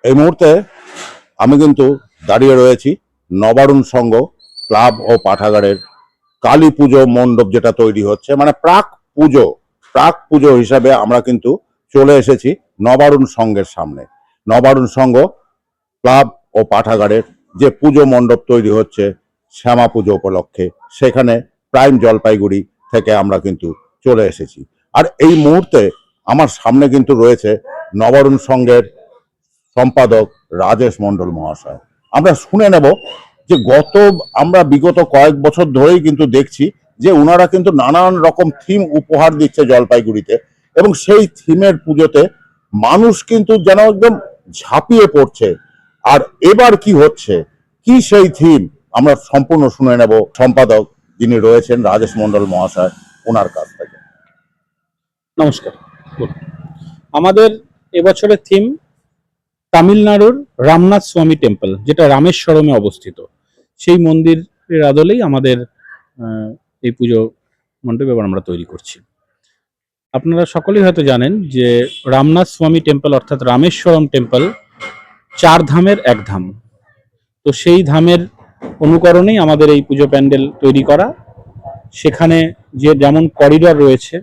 এই মুহূর্তে আমি কিন্তু দাঁড়িয়ে রয়েছি নবারুণ সংঘ ক্লাব ও পাঠাগারের কালী পুজো মণ্ডপ যেটা তৈরি হচ্ছে, মানে প্রাক পুজো হিসাবে আমরা কিন্তু চলে এসেছি নবারুণ সংঘের সামনে। নবারুণ সংঘ ক্লাব ও পাঠাগারের যে পুজো মণ্ডপ তৈরি হচ্ছে শ্যামা পুজো উপলক্ষে, সেখানে প্রাইম জলপাইগুড়ি থেকে আমরা কিন্তু চলে এসেছি। আর এই মুহূর্তে আমার সামনে কিন্তু রয়েছে নবারুণ সংঘের সম্পাদক রাজেশ মণ্ডল মহাশয়। আমরা শুনে নেব যে আমরা বিগত কয়েক বছর ধরেই কিন্তু দেখছি যে ওনারা কিন্তু নানান রকম থিম উপহার দিচ্ছে জলপাইগুড়িতে, এবং সেই থিমের পুজোতে মানুষ কিন্তু যেন একদম ঝাঁপিয়ে পড়ছে। আর এবার কি হচ্ছে, কি সেই থিম, আমরা সম্পূর্ণ শুনে নেব সম্পাদক যিনি রয়েছেন রাজেশ মণ্ডল মহাশয়, ওনার কাছ থেকে। নমস্কার। আমাদের এবছরের থিম তামিলনাড়ুর রামনাথ স্বামী টেম্পল, যেটা রামেশ্বরমে অবস্থিত। সেই মন্দিরের আদলেই আমাদের এই পুজো মণ্ডপ এবার আমরা তৈরি করছি। আপনারা সকলেই হয়তো জানেন যে রামনাথ স্বামী টেম্পল অর্থাৎ রামেশ্বরম টেম্পল 4 ধামের এক ধাম। তো সেই ধামের অনুকরণেই আমাদের এই পুজো প্যান্ডেল তৈরি করা। সেখানে যে যেমন করিডর রয়েছে,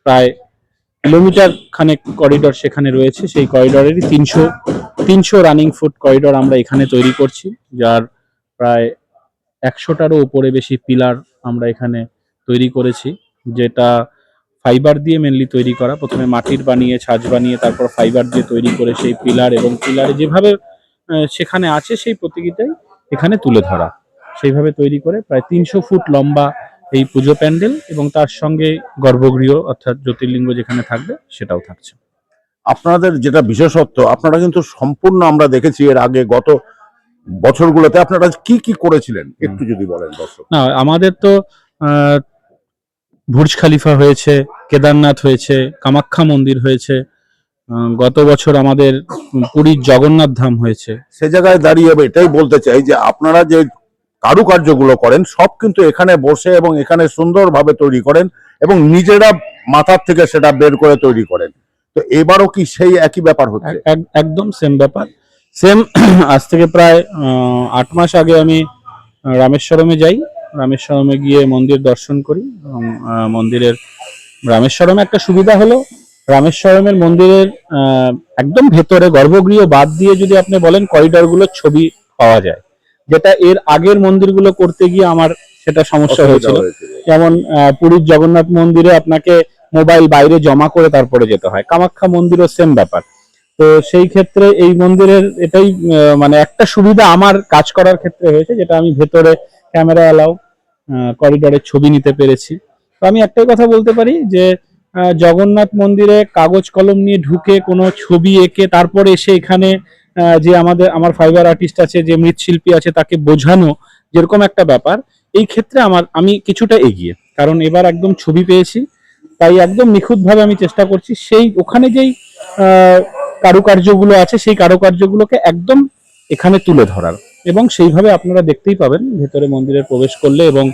প্রায় কিলোমিটার খানেক করিডর সেখানে রয়েছে, সেই করিডরেরই 300 রানিং ফুট করিডর আমরা এখানে তৈরি করছি, যার প্রায় 100টারও উপরে বেশি পিলার আমরা এখানে তৈরি করেছি, যেটা ফাইবার দিয়ে মেনলি তৈরি করা। প্রথমে মাটির বানিয়ে, ছাঁচ বানিয়ে, তারপর ফাইবার দিয়ে তৈরি করে সেই পিলার এবং পিলারে যেভাবে সেখানে আছে সেই প্রতীকীটাই এখানে তুলে ধরা, সেইভাবে তৈরি করে প্রায় 300 ফুট লম্বা এই পুজো প্যান্ডেল, এবং তার সঙ্গে গর্ভগৃহ অর্থাৎ জ্যোতির্লিঙ্গ যেখানে থাকবে সেটাও থাকছে। আপনাদের যেটা বিশেষত্ব, আপনারা কিন্তু সম্পূর্ণ আমরা দেখেছি এর আগে গত বছরগুলোতে আপনারা কি কি করেছিলেন একটু যদি বলেন দর্শক। না, আমাদের তো বুর্জ খালিফা হয়েছে, কেদারনাথ হয়েছে, কামাখ্যা মন্দির হয়েছে, গত বছর আমাদের পুরীর জগন্নাথ ধাম হয়েছে। সে জায়গায় দাঁড়িয়ে এটাই বলতে চাই যে আপনারা যে কারুকার্যগুলো করেন সব কিন্তু এখানে বসে এবং এখানে সুন্দরভাবে তৈরি করেন এবং নিজেরা মাথার থেকে সেটা বের করে তৈরি করেন। তো এবারও কি সেই একই ব্যাপার হচ্ছে? একদম সেম ব্যাপার, সেম। আজ থেকে প্রায় 8 মাস আগে আমি রামেশ্বরমে যাই। রামেশ্বরমে গিয়ে মন্দির দর্শন করি, এবং মন্দিরের রামেশ্বরমে একটা সুবিধা হলো, রামেশ্বরমের মন্দিরের একদম ভেতরে গর্ভগৃহ বাদ দিয়ে যদি আপনি বলেন করিডরগুলোর ছবি পাওয়া যায়, যেটা এর আগের মন্দিরগুলো করতে গিয়ে আমার সেটা সমস্যা হয়েছিল। যেমন পুরীর জগন্নাথ মন্দিরে আপনাকে মোবাইল বাইরে জমা করে তারপরে যেতে হয়, কামাখ্যা মন্দিরও সেম ব্যাপার। তো সেই ক্ষেত্রে এই মন্দিরের এটাই মানে একটা সুবিধা আমার কাজ করার ক্ষেত্রে হয়েছে, যেটা আমি ভেতরে ক্যামেরা অ্যালাউ করিডোরের ছবি নিতে পেরেছি। তো আমি একটাই কথা বলতে পারি যে জগন্নাথ মন্দিরে কাগজ কলম নিয়ে ঢুকে কোনো ছবি এঁকে তারপরে এসে এখানে যে আমার ফাইবার আর্টিস্ট আছে, যে মৃৎশিল্পী আছে, তাকে বোঝানো যেরকম একটা ব্যাপার, এই ক্ষেত্রে আমি কিছুটা এগিয়ে, কারণ এবার একদম ছবি পেয়েছি, তাই একদম নিখুঁতভাবে আমি চেষ্টা করছি সেই ওখানে যেই কারুকার্যগুলো আছে সেই কারুকার্যগুলোকে একদম এখানে তুলে ধরার, এবং সেইভাবে আপনারা দেখতেই পাবেন ভেতরে মন্দিরে প্রবেশ করলে, এবং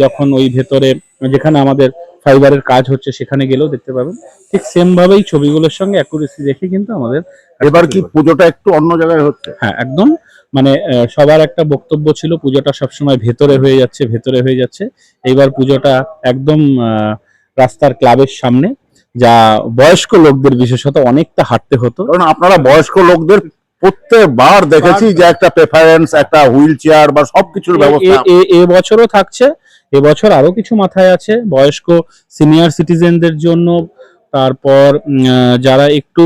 যখন ওই ভেতরে যেখানে আমাদের ফাইবারের কাজ হচ্ছে সেখানে গেলেও দেখতে পাবেন ঠিক সেম ভাবেই ছবিগুলোর সঙ্গে অ্যাকুরেসি রেখে কিন্তু আমাদের। এবার কি পুজোটা একটু অন্য জায়গায় হচ্ছে? হ্যাঁ, একদম। মানে সবার একটা বক্তব্য ছিল পুজোটা সবসময় ভেতরে হয়ে যাচ্ছে। এইবার পুজোটা একদম রাস্তার ক্লাবের সামনে, যা বয়স্ক লোকদের বিশেষত অনেকটা হাঁটতে হতো, কারণ আপনারা বয়স্ক লোকদের প্রত্যেকবার দেখেছি যে একটা প্রেফারেন্স, একটা হুইল চেয়ার বা সবকিছুর ব্যবস্থা এবছরও থাকছে। এবছর আরো কিছু মাথায় আছে বয়স্ক সিনিয়র সিটিজেনদের জন্য, তারপর যারা একটু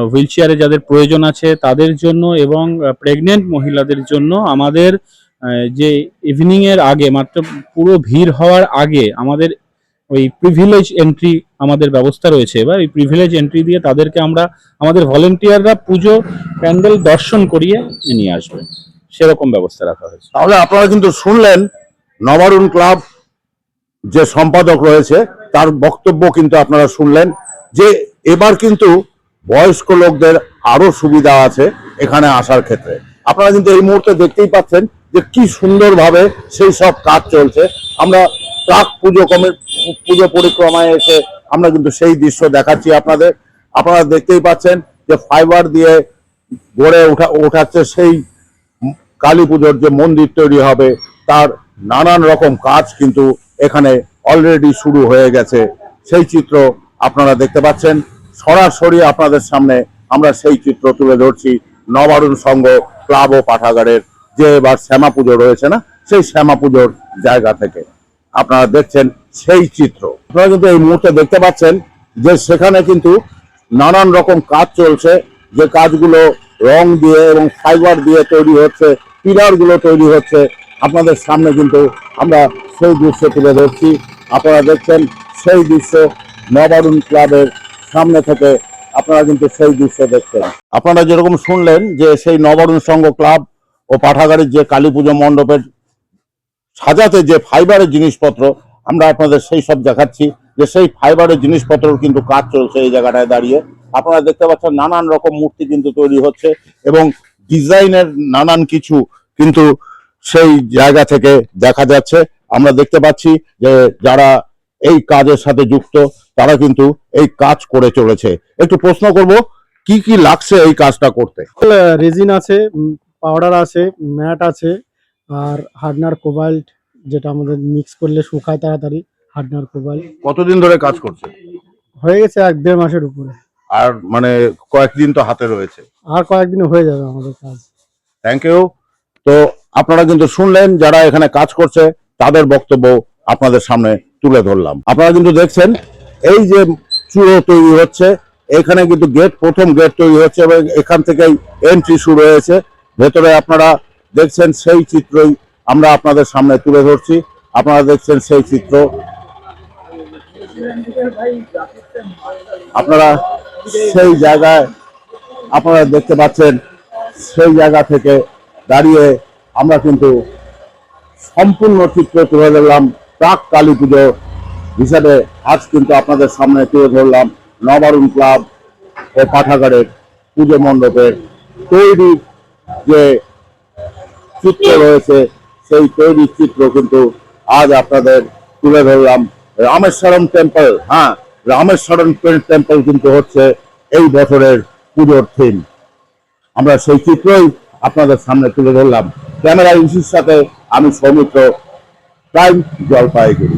হুইল চেয়ারে যাদের প্রয়োজন আছে তাদের জন্য, এবং প্রেগনেন্ট মহিলাদের জন্য আমাদের যে ইভিনিং এর আগে, মাত্র পুরো ভিড় হওয়ার আগে আমাদের ওই প্রিভিলেজ এন্ট্রি আমাদের ব্যবস্থা রয়েছে। এবার এই প্রিভিলেজ এন্ট্রি দিয়ে তাদেরকে আমাদের ভলেন্টিয়াররা পুজো প্যান্ডেল দর্শন করিয়ে নিয়ে আসবে, সেরকম ব্যবস্থা রাখা হয়েছে। তাহলে আপনারা কিন্তু শুনলেন নবারুণ ক্লাব যে সম্পাদক রয়েছে তার বক্তব্য কিন্তু আপনারা শুনলেন যে এবার কিন্তু বয়স্ক লোকদের আরো সুবিধা আছে এখানে আসার ক্ষেত্রে। আপনারা কিন্তু এই মুহূর্তে দেখতেই পাচ্ছেন যে কি সুন্দরভাবে সেই সব কাজ চলছে। আমরা প্রাক পুজো পরিক্রমায় এসে আমরা কিন্তু সেই দৃশ্য দেখাচ্ছি আপনাদের। আপনারা দেখতেই পাচ্ছেন যে ফাইবার দিয়ে গড়ে ওঠাচ্ছে সেই কালী পুজোর যে মন্দির তৈরি হবে তার নানান রকম কাজ কিন্তু এখানে অলরেডি শুরু হয়ে গেছে। সেই চিত্র আপনারা দেখতে পাচ্ছেন, সরাসরি আপনাদের সামনে আমরা সেই চিত্র তুলে ধরছি নবারুণ সংঘ ক্লাব ও পাঠাগারের যে এবার শ্যামা পুজো রয়েছে না, সেই শ্যামা পুজোর জায়গা থেকে আপনারা দেখছেন সেই চিত্র। আপনারা কিন্তু এই মুহূর্তে দেখতে পাচ্ছেন যে সেখানে কিন্তু নানান রকম কাজ চলছে, যে কাজগুলো রং দিয়ে এবং ফাইবার দিয়ে তৈরি হচ্ছে, পিলার গুলো তৈরি হচ্ছে। আপনাদের সামনে কিন্তু আমরা সেই দৃশ্য তুলে ধরছি। আপনারা দেখছেন সেই দৃশ্য নবারুণ ক্লাবের সামনে থেকে আপনারা কিন্তু সেই দৃশ্য দেখছেন। আপনারা যেরকম শুনলেন যে সেই নবারুণ সংঘ ক্লাব ও পাঠাগারের যে কালী পুজো মণ্ডপের সাজাতে যে ফাইবারের জিনিসপত্র, আমরা আপনাদের সেই সব দেখাচ্ছি যে সেই ফাইবারের জিনিসপত্র কিন্তু কাজ চলছে এই জায়গাটায় দাঁড়িয়ে। আপনারা দেখতে পাচ্ছেন নানান রকম মূর্তি কিন্তু তৈরি হচ্ছে এবং ডিজাইনের নানান কিছু কিন্তু সেই জায়গা থেকে দেখা যাচ্ছে। আমরা দেখতে পাচ্ছি যে যারা এই কাজের সাথে যুক্ত তারা কিন্তু এই কাজ করে চলেছে। একটু প্রশ্ন করব, কি কি লাগছে এই কাজটা করতে? রেজিন আছে, পাউডার আছে, ম্যাট আছে, আর হার্ডনার কোবাল্ট, যেটা আমাদের মিক্স করলে শুকায় তাড়াতাড়ি। হার্ডনার কোবাল্ট কতদিন ধরে কাজ করছে? হয়ে গেছে 1-1.5 মাসের উপরে। আর মানে কয়েকদিন তো হাতে রয়েছে। আর কয়েকদিন হয়ে যাবে আমাদের কাজ। Thank you. তো আপনারা কিন্তু শুনলেন যারা এখানে কাজ করছে তাদের বক্তব্য আপনাদের সামনে তুলে ধরলাম। আপনারা কিন্তু দেখছেন এই যে চূড়ো তৈরি হচ্ছে, এখানে কিন্তু প্রথম গেট তৈরি হচ্ছে এবং এখান থেকেই এন্ট্রি শুরু হয়েছে। ভেতরে আপনারা দেখছেন সেই চিত্রই আমরা আপনাদের সামনে তুলে ধরছি। আপনারা দেখছেন সেই চিত্র। আপনারা সেই জায়গায় আপনারা দেখতে পাচ্ছেন, সেই জায়গা থেকে দাঁড়িয়ে আমরা কিন্তু সম্পূর্ণ চিত্র তুলে ধরলাম প্রাক কালী পুজো হিসাবে। আজ কিন্তু আপনাদের সামনে তুলে ধরলাম নবারুণ ক্লাব ও পাঠাগারের পুজো মণ্ডপের তৈরি যে চিত্র রয়েছে, সেই তৈরি চিত্র কিন্তু আজ আপনাদের তুলে ধরলাম। রামেশ্বরম টেম্পল, হ্যাঁ, রামেশ্বরম টেম্পল কিন্তু হচ্ছে এই বছরের পুজোর থিম। আমরা সেই চিত্রই আপনাদের সামনে তুলে ধরলাম। ক্যামেরা ইস্যুর সাথে আমি সৌমিত্র, প্রাইম জলপাইগুড়ি।